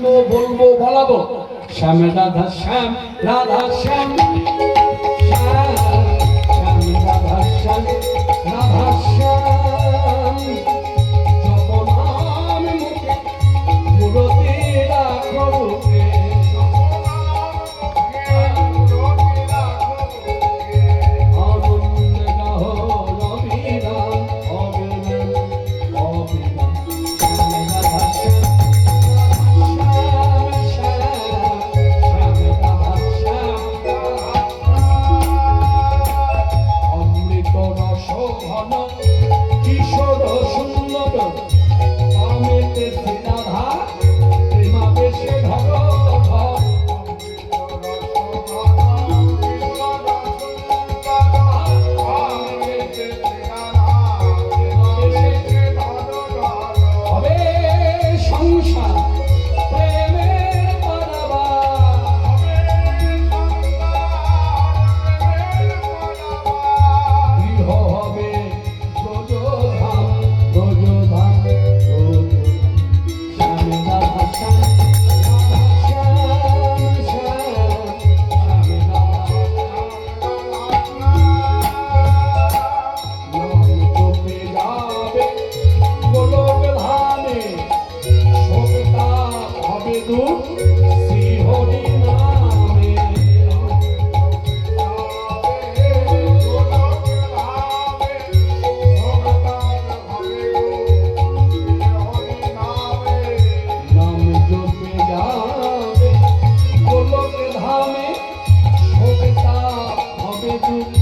বলবো বলাবো শ্যাম রাধা শ্যাম রাধা শ্যাম শ্যাম শ্যাম রাধা শ্যাম রাধা শ্যাম যখন আমি মুখে পুরোতে রাখো বুকে আনন্দ গাহ রবিরাম অবিরাম অবিরাম শ্যাম রাধা শ্যাম কিশোর সুন্দর আমেতে রাধা প্রেমাবেশে ধর হবে সংসার প্রেমের পারাবা গৃহ হবে ব্রজধাম ব্রজধাম শ্যাম রাধা শ্যাম শ্রী হরি নামে নাম জপে যাবে গোলক ধামে সবিতা হবে দুঃখ